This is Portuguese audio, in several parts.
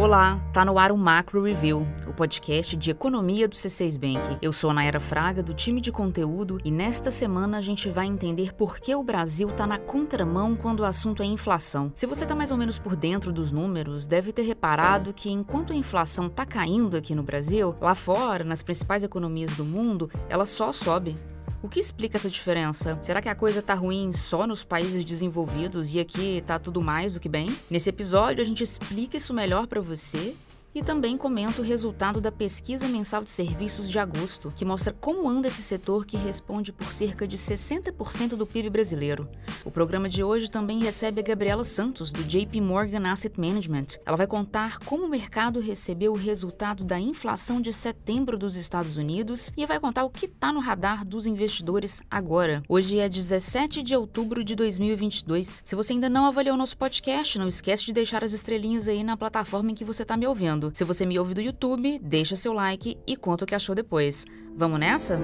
Olá, tá no ar o Macro Review, o podcast de economia do C6 Bank. Eu sou a Nayara Fraga, do time de conteúdo, e nesta semana a gente vai entender por que o Brasil tá na contramão quando o assunto é inflação. Se você tá mais ou menos por dentro dos números, deve ter reparado que enquanto a inflação tá caindo aqui no Brasil, lá fora, nas principais economias do mundo, ela só sobe. O que explica essa diferença? Será que a coisa tá ruim só nos países desenvolvidos e aqui tá tudo mais do que bem? Nesse episódio a gente explica isso melhor pra você e também comenta o resultado da pesquisa mensal de serviços de agosto, que mostra como anda esse setor que responde por cerca de 60% do PIB brasileiro. O programa de hoje também recebe a Gabriela Santos, do JP Morgan Asset Management. Ela vai contar como o mercado recebeu o resultado da inflação de setembro dos Estados Unidos e vai contar o que está no radar dos investidores agora. Hoje é 17 de outubro de 2022. Se você ainda não avaliou o nosso podcast, não esquece de deixar as estrelinhas aí na plataforma em que você está me ouvindo. Se você me ouve do YouTube, deixa seu like e conta o que achou depois. Vamos nessa?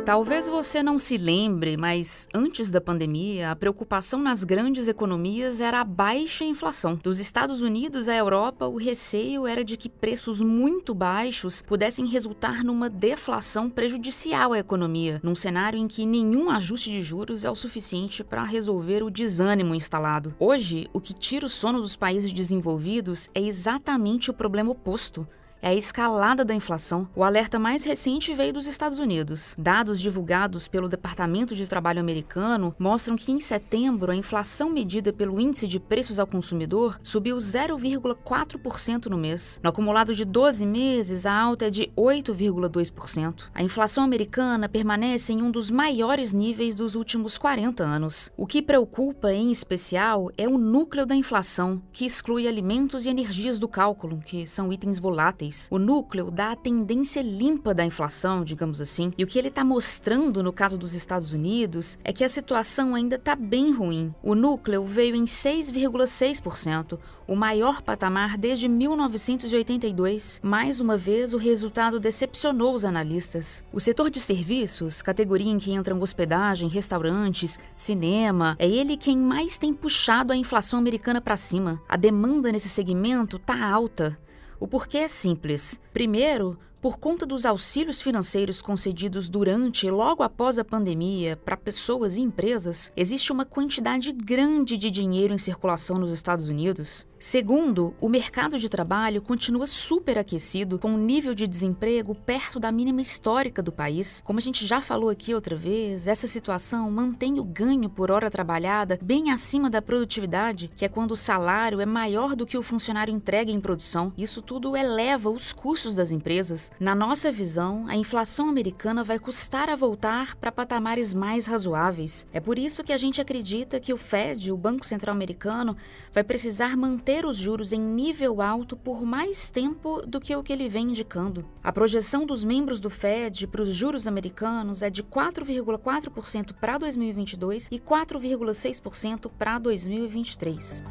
Talvez você não se lembre, mas antes da pandemia, a preocupação nas grandes economias era a baixa inflação. Dos Estados Unidos à Europa, o receio era de que preços muito baixos pudessem resultar numa deflação prejudicial à economia, num cenário em que nenhum ajuste de juros é o suficiente para resolver o desânimo instalado. Hoje, o que tira o sono dos países desenvolvidos é exatamente o problema oposto. É a escalada da inflação. O alerta mais recente veio dos Estados Unidos. Dados divulgados pelo Departamento de Trabalho americano mostram que em setembro a inflação medida pelo Índice de Preços ao Consumidor subiu 0,4% no mês. No acumulado de 12 meses, a alta é de 8,2%. A inflação americana permanece em um dos maiores níveis dos últimos 40 anos. O que preocupa, em especial, é o núcleo da inflação, que exclui alimentos e energias do cálculo, que são itens voláteis. O núcleo dá a tendência limpa da inflação, digamos assim, e o que ele está mostrando no caso dos Estados Unidos é que a situação ainda está bem ruim. O núcleo veio em 6,6%, o maior patamar desde 1982. Mais uma vez, o resultado decepcionou os analistas. O setor de serviços, categoria em que entram hospedagem, restaurantes, cinema, é ele quem mais tem puxado a inflação americana para cima. A demanda nesse segmento está alta. O porquê é simples. Primeiro, por conta dos auxílios financeiros concedidos durante e logo após a pandemia para pessoas e empresas, existe uma quantidade grande de dinheiro em circulação nos Estados Unidos. Segundo, o mercado de trabalho continua superaquecido, com o nível de desemprego perto da mínima histórica do país. Como a gente já falou aqui outra vez, essa situação mantém o ganho por hora trabalhada bem acima da produtividade, que é quando o salário é maior do que o funcionário entrega em produção. Isso tudo eleva os custos das empresas. Na nossa visão, a inflação americana vai custar a voltar para patamares mais razoáveis. É por isso que a gente acredita que o Fed, o Banco Central Americano, vai precisar manter os juros em nível alto por mais tempo do que o que ele vem indicando. A projeção dos membros do Fed para os juros americanos é de 4,4% para 2022 e 4,6% para 2023.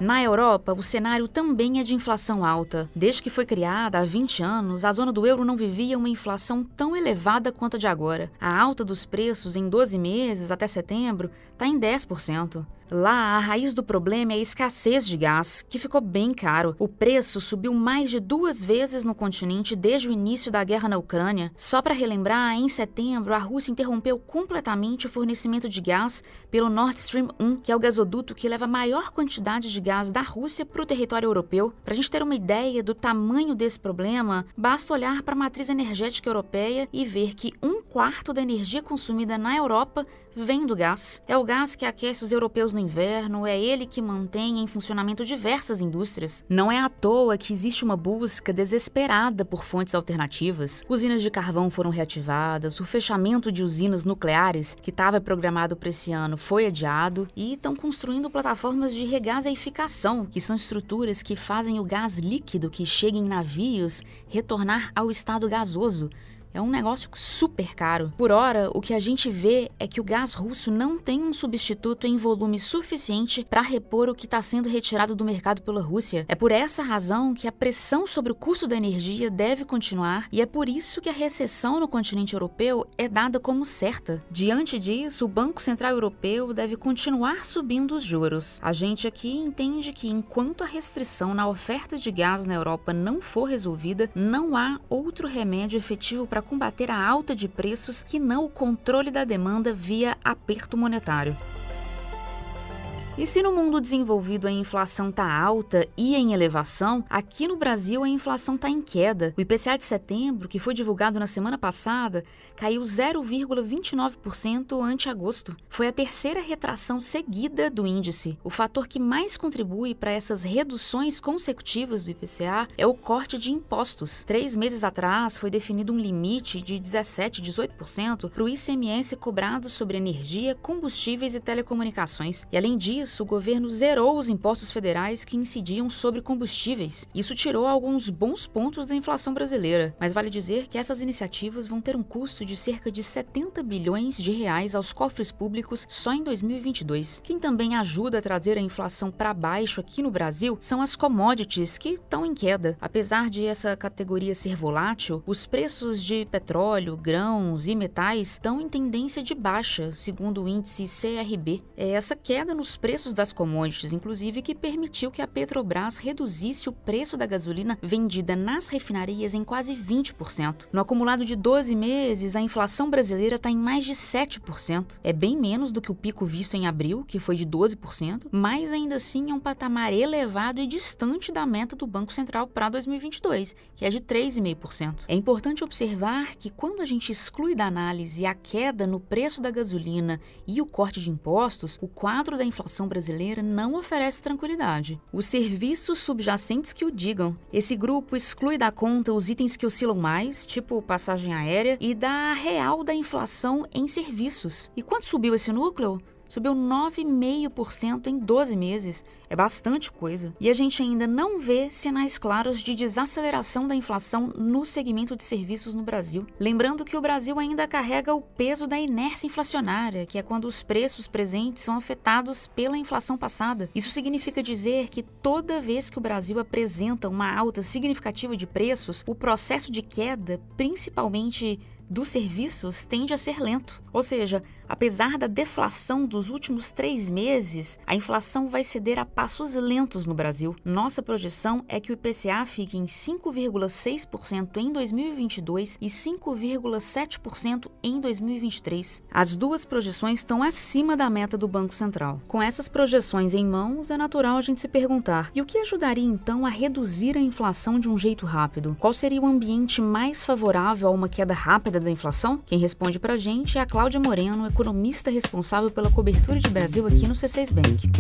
Na Europa, o cenário também é de inflação alta. Desde que foi criada há 20 anos, a zona do euro não vivia uma inflação tão elevada quanto a de agora. A alta dos preços em 12 meses até setembro está em 10%. Lá, a raiz do problema é a escassez de gás, que ficou bem caro. O preço subiu mais de 2 vezes no continente desde o início da guerra na Ucrânia. Só para relembrar, em setembro, a Rússia interrompeu completamente o fornecimento de gás pelo Nord Stream 1, que é o gasoduto que leva a maior quantidade de gás da Rússia para o território europeu. Para a gente ter uma ideia do tamanho desse problema, basta olhar para a matriz energética europeia e ver que 1/4 da energia consumida na Europa vem do gás. É o gás que aquece os europeus no inverno, é ele que mantém em funcionamento diversas indústrias. Não é à toa que existe uma busca desesperada por fontes alternativas. Usinas de carvão foram reativadas, o fechamento de usinas nucleares, que estava programado para esse ano, foi adiado, e estão construindo plataformas de regaseificação, que são estruturas que fazem o gás líquido que chega em navios retornar ao estado gasoso, É um negócio super caro. Por hora, o que a gente vê é que o gás russo não tem um substituto em volume suficiente para repor o que está sendo retirado do mercado pela Rússia. É por essa razão que a pressão sobre o custo da energia deve continuar e é por isso que a recessão no continente europeu é dada como certa. Diante disso, o Banco Central Europeu deve continuar subindo os juros. A gente aqui entende que enquanto a restrição na oferta de gás na Europa não for resolvida, não há outro remédio efetivo para combater a alta de preços que não o controle da demanda via aperto monetário. E se no mundo desenvolvido a inflação está alta e em elevação, aqui no Brasil a inflação está em queda. O IPCA de setembro, que foi divulgado na semana passada, caiu 0,29% ante agosto. Foi a terceira retração seguida do índice. O fator que mais contribui para essas reduções consecutivas do IPCA é o corte de impostos. 3 meses atrás foi definido um limite de 17%, 18% para o ICMS cobrado sobre energia, combustíveis e telecomunicações. E além disso, o governo zerou os impostos federais que incidiam sobre combustíveis. Isso tirou alguns bons pontos da inflação brasileira, mas vale dizer que essas iniciativas vão ter um custo de cerca de 70 bilhões de reais aos cofres públicos só em 2022. Quem também ajuda a trazer a inflação para baixo aqui no Brasil são as commodities, que estão em queda. Apesar de essa categoria ser volátil, os preços de petróleo, grãos e metais estão em tendência de baixa, segundo o índice CRB. É essa queda nos preços das commodities, inclusive, que permitiu que a Petrobras reduzisse o preço da gasolina vendida nas refinarias em quase 20%. No acumulado de 12 meses, a inflação brasileira está em mais de 7%. É bem menos do que o pico visto em abril, que foi de 12%, mas ainda assim é um patamar elevado e distante da meta do Banco Central para 2022, que é de 3,5%. É importante observar que quando a gente exclui da análise a queda no preço da gasolina e o corte de impostos, o quadro da inflação brasileira não oferece tranquilidade. Os serviços subjacentes que o digam. Esse grupo exclui da conta os itens que oscilam mais, tipo passagem aérea, e da real da inflação em serviços. E quanto subiu esse núcleo? Subiu 9,5% em 12 meses. É bastante coisa. E a gente ainda não vê sinais claros de desaceleração da inflação no segmento de serviços no Brasil. Lembrando que o Brasil ainda carrega o peso da inércia inflacionária, que é quando os preços presentes são afetados pela inflação passada. Isso significa dizer que toda vez que o Brasil apresenta uma alta significativa de preços, o processo de queda, principalmente dos serviços, tende a ser lento. Ou seja, apesar da deflação dos últimos 3 meses, a inflação vai ceder a passos lentos no Brasil. Nossa projeção é que o IPCA fique em 5,6% em 2022 e 5,7% em 2023. As duas projeções estão acima da meta do Banco Central. Com essas projeções em mãos, é natural a gente se perguntar: e o que ajudaria então a reduzir a inflação de um jeito rápido? Qual seria o ambiente mais favorável a uma queda rápida da inflação? Quem responde pra gente é a Cláudia Moreno, economista responsável pela cobertura de Brasil aqui no C6 Bank.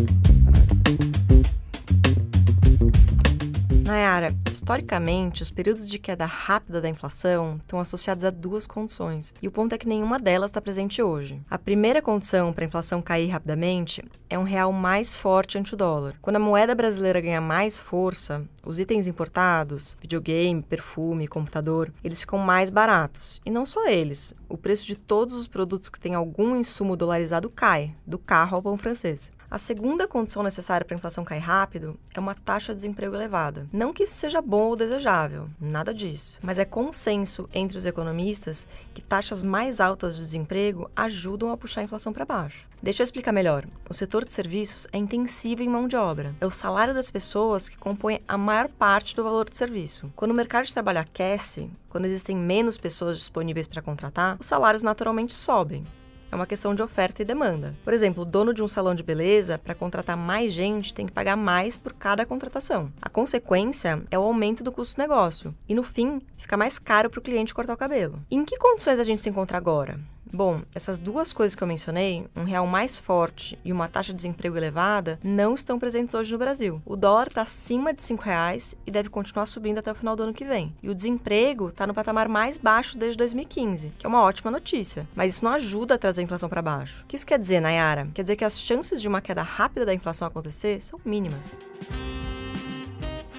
Nayara, historicamente, os períodos de queda rápida da inflação estão associados a 2 condições, e o ponto é que nenhuma delas está presente hoje. A primeira condição para a inflação cair rapidamente é um real mais forte ante o dólar. Quando a moeda brasileira ganha mais força, os itens importados, videogame, perfume, computador, eles ficam mais baratos. E não só eles, o preço de todos os produtos que têm algum insumo dolarizado cai, do carro ao pão francês. A segunda condição necessária para a inflação cair rápido é uma taxa de desemprego elevada. Não que isso seja bom ou desejável, nada disso. Mas é consenso entre os economistas que taxas mais altas de desemprego ajudam a puxar a inflação para baixo. Deixa eu explicar melhor. O setor de serviços é intensivo em mão de obra. É o salário das pessoas que compõe a maior parte do valor do serviço. Quando o mercado de trabalho aquece, quando existem menos pessoas disponíveis para contratar, os salários naturalmente sobem. É uma questão de oferta e demanda. Por exemplo, o dono de um salão de beleza, para contratar mais gente, tem que pagar mais por cada contratação. A consequência é o aumento do custo do negócio. E, no fim, fica mais caro para o cliente cortar o cabelo. E em que condições a gente se encontra agora? Bom, essas duas coisas que eu mencionei, um real mais forte e uma taxa de desemprego elevada, não estão presentes hoje no Brasil. O dólar está acima de R$5 e deve continuar subindo até o final do ano que vem. E o desemprego está no patamar mais baixo desde 2015, que é uma ótima notícia. Mas isso não ajuda a trazer a inflação para baixo. O que isso quer dizer, Nayara? Quer dizer que as chances de uma queda rápida da inflação acontecer são mínimas.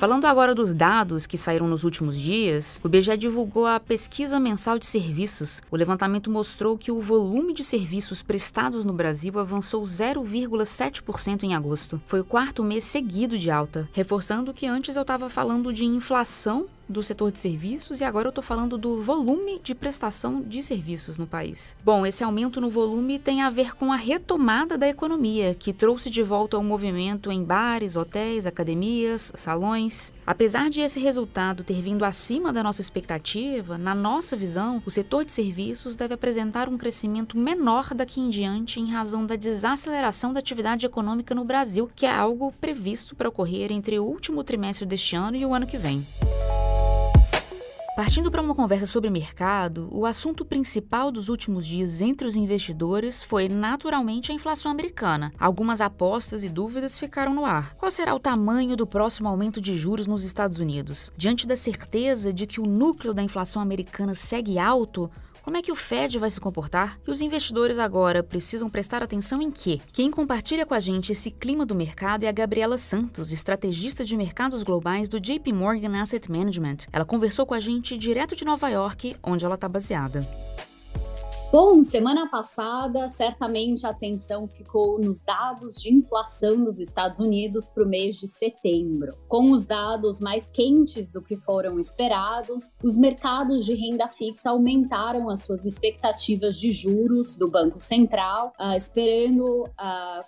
Falando agora dos dados que saíram nos últimos dias, o IBGE divulgou a pesquisa mensal de serviços. O levantamento mostrou que o volume de serviços prestados no Brasil avançou 0,7% em agosto. Foi o quarto mês seguido de alta, reforçando que antes eu estava falando de inflação do setor de serviços e agora eu estou falando do volume de prestação de serviços no país. Bom, esse aumento no volume tem a ver com a retomada da economia, que trouxe de volta o movimento em bares, hotéis, academias, salões. Apesar de esse resultado ter vindo acima da nossa expectativa, na nossa visão, o setor de serviços deve apresentar um crescimento menor daqui em diante em razão da desaceleração da atividade econômica no Brasil, que é algo previsto para ocorrer entre o último trimestre deste ano e o ano que vem. Partindo para uma conversa sobre mercado, o assunto principal dos últimos dias entre os investidores foi naturalmente a inflação americana. Algumas apostas e dúvidas ficaram no ar. Qual será o tamanho do próximo aumento de juros nos Estados Unidos? Diante da certeza de que o núcleo da inflação americana segue alto, como é que o Fed vai se comportar? E os investidores agora precisam prestar atenção em quê? Quem compartilha com a gente esse clima do mercado é a Gabriela Santos, estrategista de mercados globais do JP Morgan Asset Management. Ela conversou com a gente direto de Nova York, onde ela está baseada. Bom, semana passada, certamente a atenção ficou nos dados de inflação nos Estados Unidos para o mês de setembro. Com os dados mais quentes do que foram esperados, os mercados de renda fixa aumentaram as suas expectativas de juros do Banco Central, esperando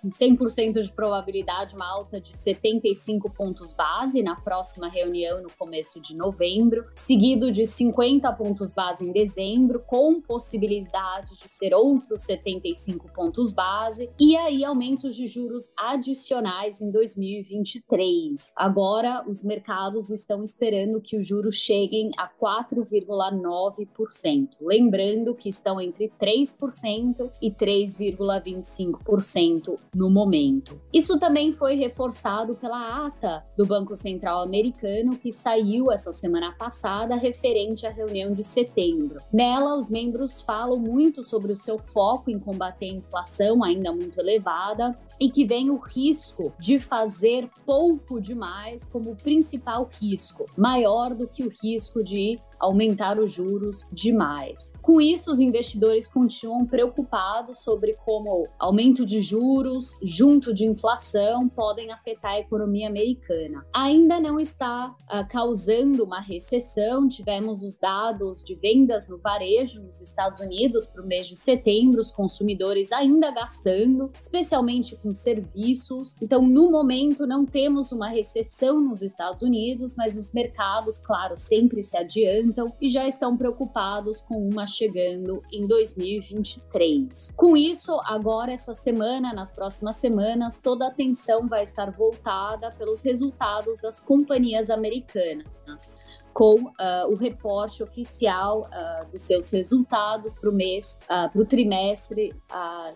com 100% de probabilidade uma alta de 75 pontos base na próxima reunião no começo de novembro, seguido de 50 pontos base em dezembro, com possibilidade de ser outros 75 pontos base e aí aumentos de juros adicionais em 2023. Agora, os mercados estão esperando que os juros cheguem a 4,9%. Lembrando que estão entre 3% e 3,25% no momento. Isso também foi reforçado pela ata do Banco Central americano que saiu essa semana passada referente à reunião de setembro. Nela, os membros falam muito sobre o seu foco em combater a inflação ainda muito elevada e que vem o risco de fazer pouco demais como principal risco, maior do que o risco de aumentar os juros demais. Com isso, os investidores continuam preocupados sobre como aumento de juros junto de inflação podem afetar a economia americana. Ainda não está causando uma recessão. Tivemos os dados de vendas no varejo nos Estados Unidos para o mês de setembro, os consumidores ainda gastando, especialmente com serviços. Então, no momento, não temos uma recessão nos Estados Unidos, mas os mercados, claro, sempre se adiantam e já estão preocupados com uma chegando em 2023. Com isso, agora essa semana, nas próximas semanas, toda a atenção vai estar voltada pelos resultados das companhias americanas, com o reporte oficial dos seus resultados para o mês, para o trimestre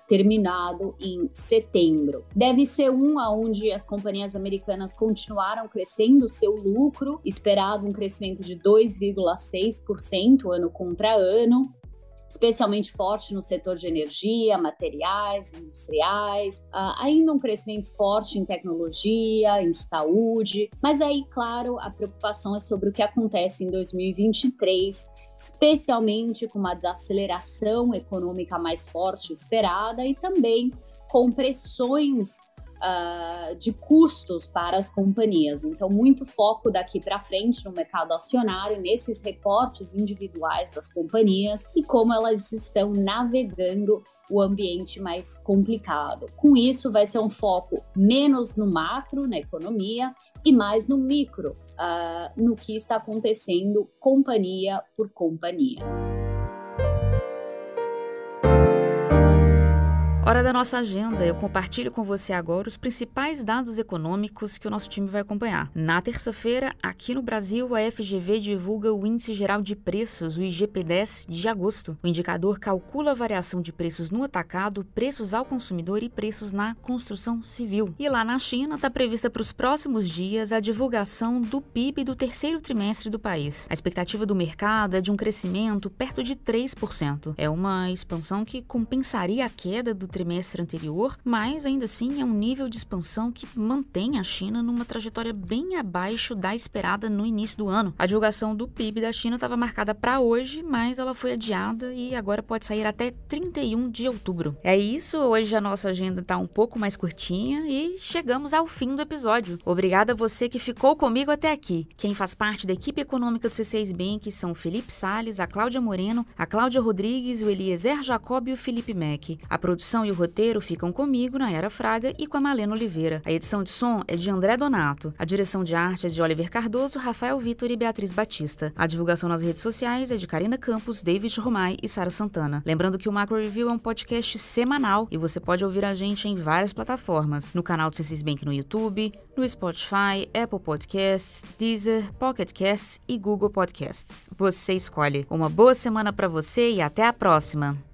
terminado em setembro. Deve ser onde as companhias americanas continuaram crescendo o seu lucro, esperado um crescimento de 2,6% ano contra ano, especialmente forte no setor de energia, materiais, industriais, ainda um crescimento forte em tecnologia, em saúde, mas aí, claro, a preocupação é sobre o que acontece em 2023, especialmente com uma desaceleração econômica mais forte esperada e também com pressões de custos para as companhias. Então, muito foco daqui para frente no mercado acionário, nesses reportes individuais das companhias e como elas estão navegando o ambiente mais complicado. Com isso, vai ser um foco menos no macro, na economia, e mais no micro, no que está acontecendo companhia por companhia. Hora da nossa agenda, eu compartilho com você agora os principais dados econômicos que o nosso time vai acompanhar. Na terça-feira, aqui no Brasil, a FGV divulga o Índice Geral de Preços, o IGP-10, de agosto. O indicador calcula a variação de preços no atacado, preços ao consumidor e preços na construção civil. E lá na China, está prevista para os próximos dias a divulgação do PIB do terceiro trimestre do país. A expectativa do mercado é de um crescimento perto de 3%. É uma expansão que compensaria a queda do trimestre trimestre anterior, mas ainda assim é um nível de expansão que mantém a China numa trajetória bem abaixo da esperada no início do ano. A divulgação do PIB da China estava marcada para hoje, mas ela foi adiada e agora pode sair até 31 de outubro. É isso, hoje a nossa agenda está um pouco mais curtinha e chegamos ao fim do episódio. Obrigada a você que ficou comigo até aqui. Quem faz parte da equipe econômica do C6 Bank são o Felipe Salles, a Cláudia Moreno, a Cláudia Rodrigues, o Eliezer Jacob e o Felipe Mack. A produção e o roteiro ficam comigo, Nayara Fraga, e com a Malena Oliveira. A edição de som é de André Donato. A direção de arte é de Oliver Cardoso, Rafael Vitor e Beatriz Batista. A divulgação nas redes sociais é de Karina Campos, David Romay e Sara Santana. Lembrando que o Macro Review é um podcast semanal e você pode ouvir a gente em várias plataformas. No canal do C6 Bank no YouTube, no Spotify, Apple Podcasts, Deezer, Pocket Casts e Google Podcasts. Você escolhe. Uma boa semana para você e até a próxima!